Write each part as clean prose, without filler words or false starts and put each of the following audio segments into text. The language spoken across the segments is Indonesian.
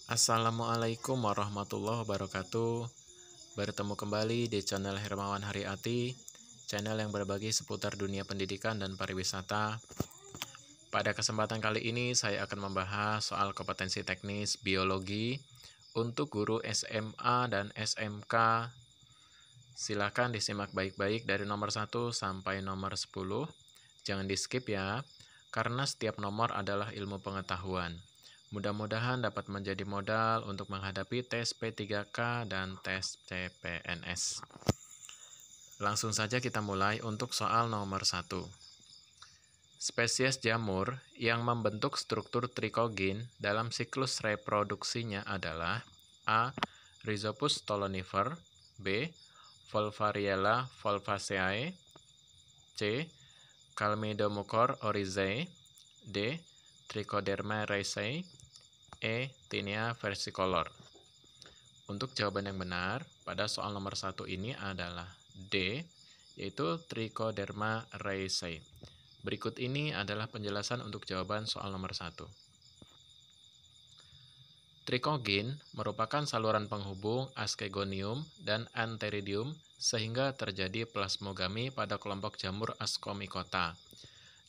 Assalamualaikum warahmatullahi wabarakatuh. Bertemu kembali di channel Hermawan Haryati, channel yang berbagi seputar dunia pendidikan dan pariwisata. Pada kesempatan kali ini saya akan membahas soal kompetensi teknis biologi untuk guru SMA dan SMK. Silakan disimak baik-baik dari nomor 1 sampai nomor 10. Jangan di-skip ya, karena setiap nomor adalah ilmu pengetahuan. Mudah-mudahan dapat menjadi modal untuk menghadapi tes P3K dan tes CPNS. Langsung saja kita mulai untuk soal nomor 1. Spesies jamur yang membentuk struktur trikogen dalam siklus reproduksinya adalah A. Rhizopus stolonifer, B. Volvariella volvaceae, C. Calmidomucor oryzae, D. Trichoderma raceae, E. Tinea versicolor. Untuk jawaban yang benar pada soal nomor 1 ini adalah D, yaitu Trichoderma raceae. Berikut ini adalah penjelasan untuk jawaban soal nomor 1. Trikogen merupakan saluran penghubung Ascegonium dan Antheridium sehingga terjadi plasmogami pada kelompok jamur Ascomycota.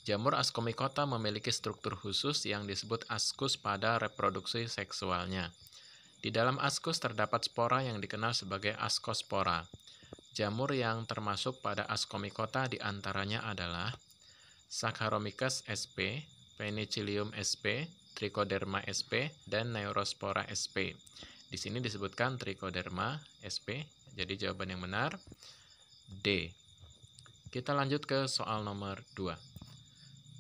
Jamur Ascomycota memiliki struktur khusus yang disebut askus pada reproduksi seksualnya. Di dalam askus terdapat spora yang dikenal sebagai ascospora. Jamur yang termasuk pada Ascomycota diantaranya adalah Saccharomyces sp, Penicillium sp, Trichoderma sp, dan Neurospora sp. Di sini disebutkan Trichoderma sp, jadi jawaban yang benar D. Kita lanjut ke soal nomor 2.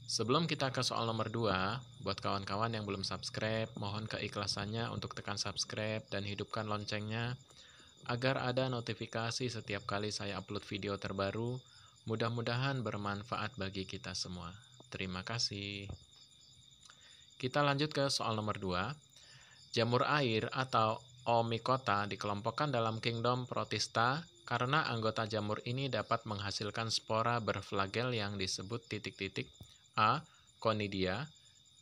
Sebelum kita ke soal nomor 2, buat kawan-kawan yang belum subscribe, mohon keikhlasannya untuk tekan subscribe dan hidupkan loncengnya, agar ada notifikasi setiap kali saya upload video terbaru. Mudah-mudahan bermanfaat bagi kita semua. Terima kasih. Kita lanjut ke soal nomor 2. Jamur air atau Oomycota dikelompokkan dalam kingdom Protista karena anggota jamur ini dapat menghasilkan spora berflagel yang disebut titik-titik. A. Conidia,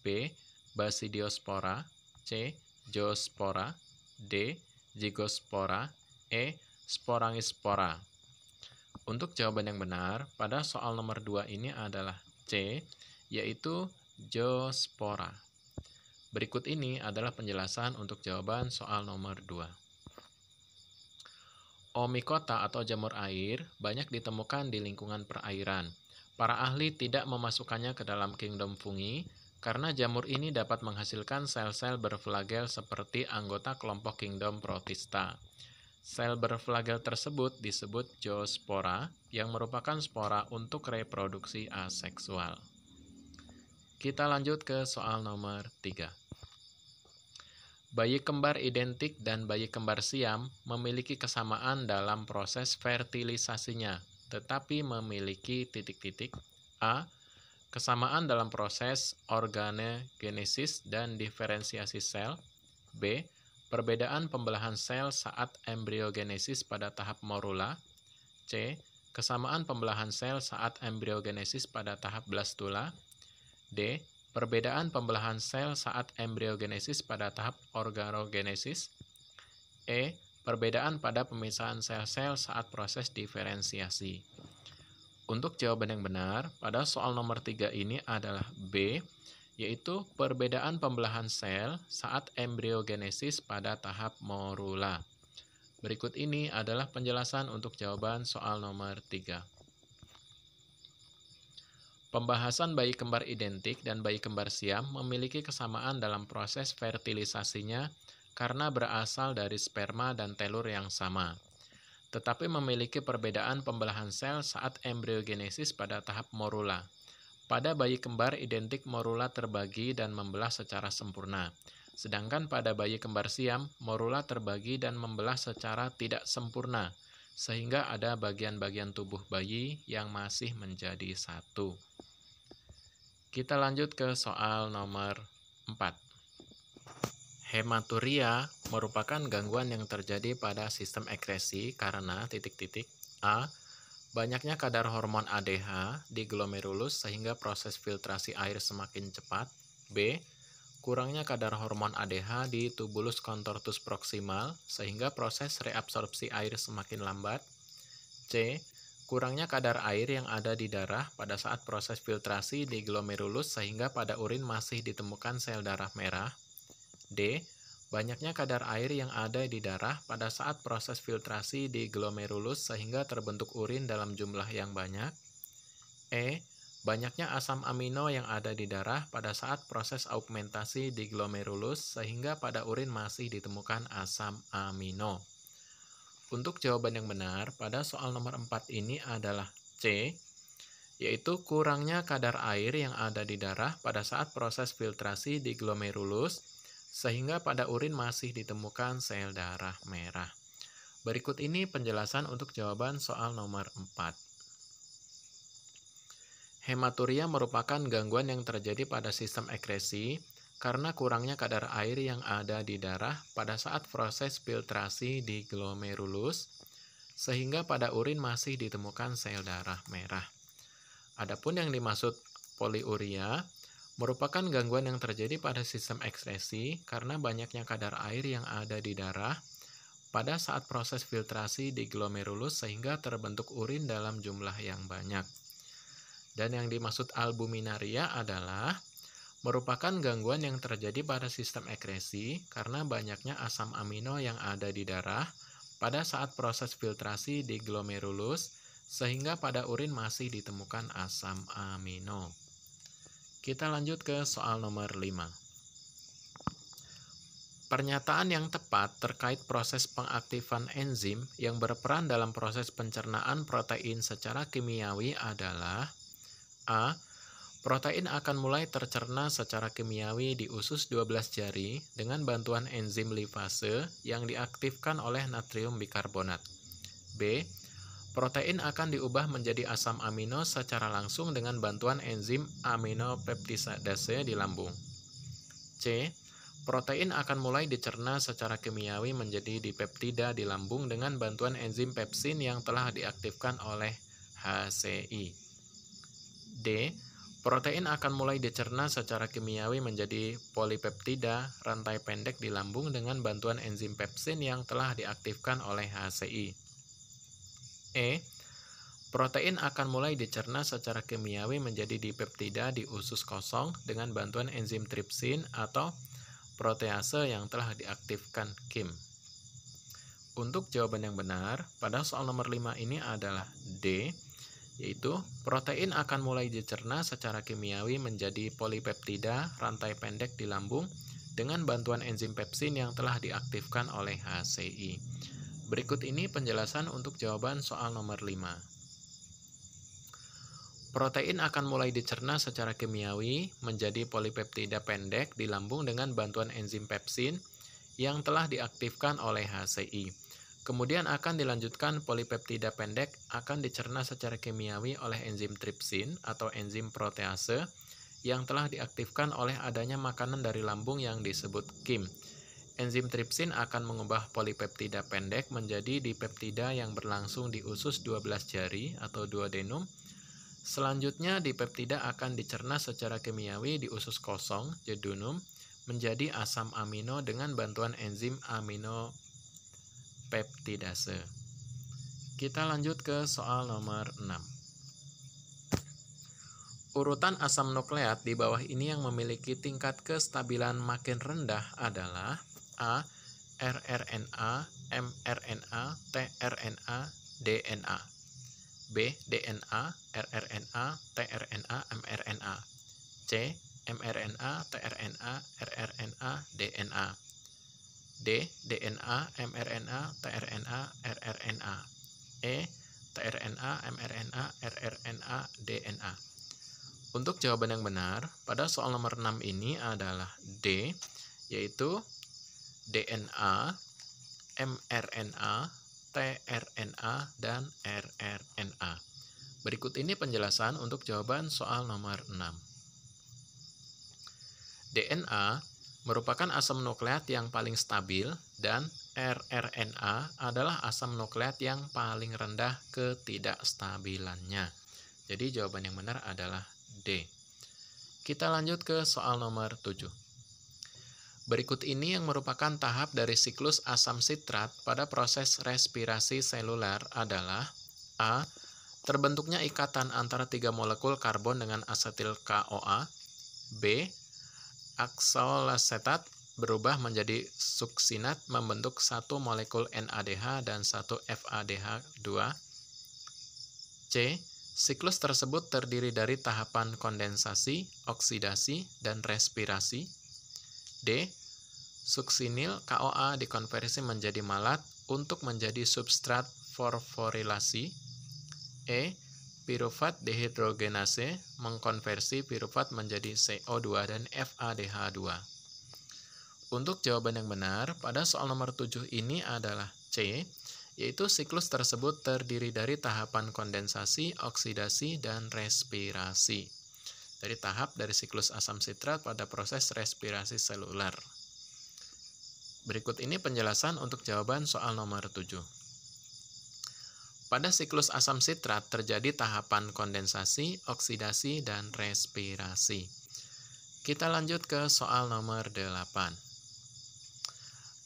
B. Basidiospora, C. Zoospora, D. Zygospora, E. Sporangispora. Untuk jawaban yang benar pada soal nomor 2 ini adalah C, yaitu Zoospora. Berikut ini adalah penjelasan untuk jawaban soal nomor 2. Oomycota atau jamur air banyak ditemukan di lingkungan perairan. Para ahli tidak memasukkannya ke dalam kingdom fungi karena jamur ini dapat menghasilkan sel-sel berflagel seperti anggota kelompok kingdom Protista. Sel berflagel tersebut disebut zoospora yang merupakan spora untuk reproduksi aseksual. Kita lanjut ke soal nomor 3. Bayi kembar identik dan bayi kembar siam memiliki kesamaan dalam proses fertilisasinya, tetapi memiliki titik-titik. A. Kesamaan dalam proses organogenesis dan diferensiasi sel. B. Perbedaan pembelahan sel saat embriogenesis pada tahap morula. C. Kesamaan pembelahan sel saat embriogenesis pada tahap blastula. D. Perbedaan pembelahan sel saat embriogenesis pada tahap organogenesis. E. Perbedaan pada pemisahan sel-sel saat proses diferensiasi. Untuk jawaban yang benar pada soal nomor 3 ini adalah B, yaitu perbedaan pembelahan sel saat embriogenesis pada tahap morula. Berikut ini adalah penjelasan untuk jawaban soal nomor 3. Pembahasan bayi kembar identik dan bayi kembar siam memiliki kesamaan dalam proses fertilisasinya karena berasal dari sperma dan telur yang sama, tetapi memiliki perbedaan pembelahan sel saat embriogenesis pada tahap morula. Pada bayi kembar identik morula terbagi dan membelah secara sempurna, sedangkan pada bayi kembar siam morula terbagi dan membelah secara tidak sempurna, sehingga ada bagian-bagian tubuh bayi yang masih menjadi satu. Kita lanjut ke soal nomor 4. Hematuria merupakan gangguan yang terjadi pada sistem ekskresi karena titik-titik. A. Banyaknya kadar hormon ADH di glomerulus sehingga proses filtrasi air semakin cepat. B. kurangnya kadar hormon ADH di tubulus contortus proximal sehingga proses reabsorpsi air semakin lambat. C. Kurangnya kadar air yang ada di darah pada saat proses filtrasi di glomerulus sehingga pada urin masih ditemukan sel darah merah. D. Banyaknya kadar air yang ada di darah pada saat proses filtrasi di glomerulus sehingga terbentuk urin dalam jumlah yang banyak. E. Banyaknya asam amino yang ada di darah pada saat proses augmentasi di glomerulus sehingga pada urin masih ditemukan asam amino. Untuk jawaban yang benar pada soal nomor 4 ini adalah C, yaitu kurangnya kadar air yang ada di darah pada saat proses filtrasi di glomerulus sehingga pada urin masih ditemukan sel darah merah. Berikut ini penjelasan untuk jawaban soal nomor 4. Hematuria merupakan gangguan yang terjadi pada sistem ekskresi karena kurangnya kadar air yang ada di darah pada saat proses filtrasi di glomerulus, sehingga pada urin masih ditemukan sel darah merah. Adapun yang dimaksud poliuria, merupakan gangguan yang terjadi pada sistem ekskresi karena banyaknya kadar air yang ada di darah pada saat proses filtrasi di glomerulus sehingga terbentuk urin dalam jumlah yang banyak. Dan yang dimaksud albuminaria adalah merupakan gangguan yang terjadi pada sistem ekskresi karena banyaknya asam amino yang ada di darah pada saat proses filtrasi di glomerulus sehingga pada urin masih ditemukan asam amino. Kita lanjut ke soal nomor 5. Pernyataan yang tepat terkait proses pengaktifan enzim yang berperan dalam proses pencernaan protein secara kimiawi adalah A. Protein akan mulai tercerna secara kimiawi di usus 12 jari dengan bantuan enzim lipase yang diaktifkan oleh natrium bikarbonat. B. Protein akan diubah menjadi asam amino secara langsung dengan bantuan enzim aminopeptidase di lambung. C. Protein akan mulai dicerna secara kimiawi menjadi dipeptida di lambung dengan bantuan enzim pepsin yang telah diaktifkan oleh HCI. D. Protein akan mulai dicerna secara kimiawi menjadi polipeptida rantai pendek di lambung dengan bantuan enzim pepsin yang telah diaktifkan oleh HCI. E. Protein akan mulai dicerna secara kimiawi menjadi dipeptida di usus kosong dengan bantuan enzim tripsin atau protease yang telah diaktifkan KIM. Untuk jawaban yang benar, pada soal nomor 5 ini adalah D, yaitu protein akan mulai dicerna secara kimiawi menjadi polipeptida rantai pendek di lambung dengan bantuan enzim pepsin yang telah diaktifkan oleh HCI. Berikut ini penjelasan untuk jawaban soal nomor 5. Protein akan mulai dicerna secara kimiawi menjadi polipeptida pendek di lambung dengan bantuan enzim pepsin yang telah diaktifkan oleh HCI. Kemudian akan dilanjutkan polipeptida pendek akan dicerna secara kimiawi oleh enzim tripsin atau enzim protease yang telah diaktifkan oleh adanya makanan dari lambung yang disebut KIM. Enzim tripsin akan mengubah polipeptida pendek menjadi dipeptida yang berlangsung di usus 12 jari atau duodenum. Selanjutnya dipeptida akan dicerna secara kimiawi di usus kosong, jejunum, menjadi asam amino dengan bantuan enzim aminopeptidase. Kita lanjut ke soal nomor 6. Urutan asam nukleat di bawah ini yang memiliki tingkat kestabilan makin rendah adalah A. rRNA, mRNA, tRNA, DNA. B. DNA, rRNA, tRNA, mRNA. C. mRNA, tRNA, rRNA, DNA. D. DNA, mRNA, tRNA, rRNA. E. tRNA, mRNA, rRNA, DNA. Untuk jawaban yang benar, pada soal nomor 6 ini adalah D, yaitu DNA, mRNA, tRNA, dan rRNA. Berikut ini penjelasan untuk jawaban soal nomor 6. DNA merupakan asam nukleat yang paling stabil dan rRNA adalah asam nukleat yang paling rendah ketidakstabilannya. Jadi jawaban yang benar adalah D. Kita lanjut ke soal nomor 7. Berikut ini yang merupakan tahap dari siklus asam sitrat pada proses respirasi seluler adalah A. Terbentuknya ikatan antara 3 molekul karbon dengan asetil CoA. B. Aksolasetat berubah menjadi suksinat membentuk 1 molekul NADH dan 1 FADH2. C. Siklus tersebut terdiri dari tahapan kondensasi, oksidasi, dan respirasi. D. Suksinil CoA dikonversi menjadi malat untuk menjadi substrat fosforilasi. E. Piruvat dehidrogenase mengkonversi piruvat menjadi CO2 dan FADH2. Untuk jawaban yang benar pada soal nomor 7 ini adalah C, yaitu siklus tersebut terdiri dari tahapan kondensasi, oksidasi, dan respirasi. Dari tahap dari siklus asam sitrat pada proses respirasi seluler. Berikut ini penjelasan untuk jawaban soal nomor 7. Pada siklus asam sitrat terjadi tahapan kondensasi, oksidasi, dan respirasi. Kita lanjut ke soal nomor 8.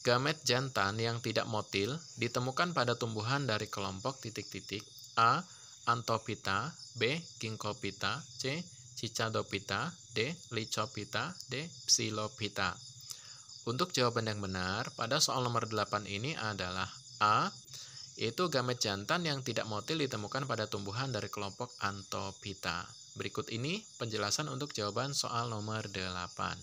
Gamet jantan yang tidak motil ditemukan pada tumbuhan dari kelompok titik-titik A. Anthophyta, B. Ginkgophyta, C. Cichadophyta, D. Lycophyta, D. Psilophyta. Untuk jawaban yang benar pada soal nomor 8 ini adalah A, yaitu gamet jantan yang tidak motil ditemukan pada tumbuhan dari kelompok Anthophyta. Berikut ini penjelasan untuk jawaban soal nomor 8.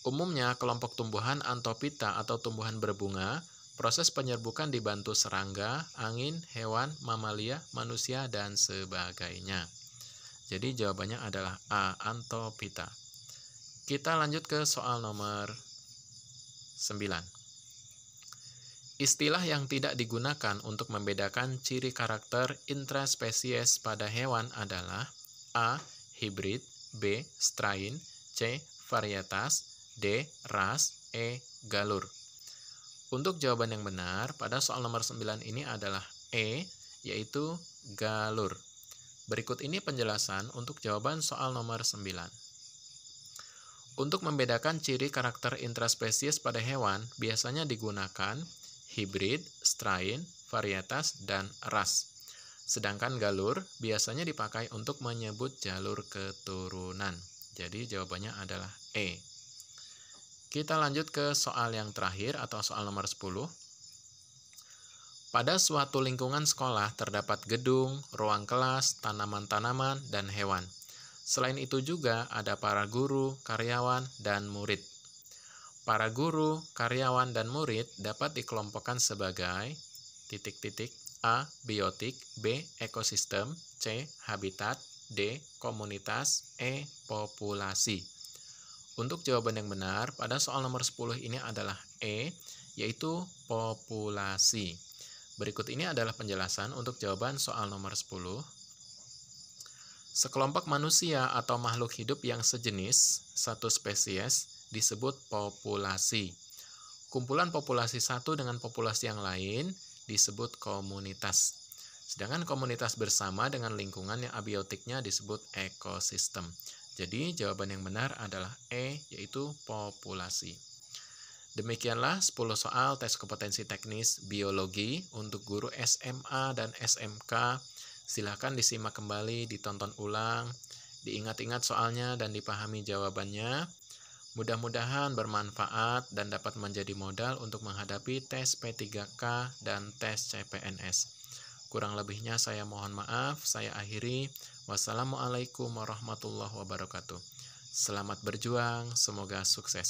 Umumnya, kelompok tumbuhan Anthophyta atau tumbuhan berbunga, proses penyerbukan dibantu serangga, angin, hewan, mamalia, manusia, dan sebagainya. Jadi jawabannya adalah A, Anthophyta. Kita lanjut ke soal nomor 9. Istilah yang tidak digunakan untuk membedakan ciri karakter intraspesies pada hewan adalah A. Hibrid, B. Strain, C. Varietas, D. Ras, E. Galur. Untuk jawaban yang benar pada soal nomor 9 ini adalah E, yaitu galur. Berikut ini penjelasan untuk jawaban soal nomor 9. Untuk membedakan ciri karakter intraspesies pada hewan, biasanya digunakan hibrid, strain, varietas, dan ras. Sedangkan galur biasanya dipakai untuk menyebut jalur keturunan. Jadi jawabannya adalah E. Kita lanjut ke soal yang terakhir atau soal nomor 10. Pada suatu lingkungan sekolah terdapat gedung, ruang kelas, tanaman-tanaman, dan hewan. Selain itu juga ada para guru, karyawan, dan murid. Para guru, karyawan, dan murid dapat dikelompokkan sebagai titik-titik A. Biotik, B. Ekosistem, C. Habitat, D. Komunitas, E. Populasi. Untuk jawaban yang benar pada soal nomor 10 ini adalah E, yaitu populasi. Berikut ini adalah penjelasan untuk jawaban soal nomor 10. Sekelompok manusia atau makhluk hidup yang sejenis, satu spesies, disebut populasi. Kumpulan populasi satu dengan populasi yang lain disebut komunitas. Sedangkan komunitas bersama dengan lingkungan yang abiotiknya disebut ekosistem. Jadi jawaban yang benar adalah E, yaitu populasi. Demikianlah 10 soal tes kompetensi teknis biologi untuk guru SMA dan SMK. Silakan disimak kembali, ditonton ulang, diingat-ingat soalnya dan dipahami jawabannya. Mudah-mudahan bermanfaat dan dapat menjadi modal untuk menghadapi tes P3K dan tes CPNS. Kurang lebihnya saya mohon maaf, saya akhiri. Wassalamualaikum warahmatullahi wabarakatuh. Selamat berjuang, semoga sukses.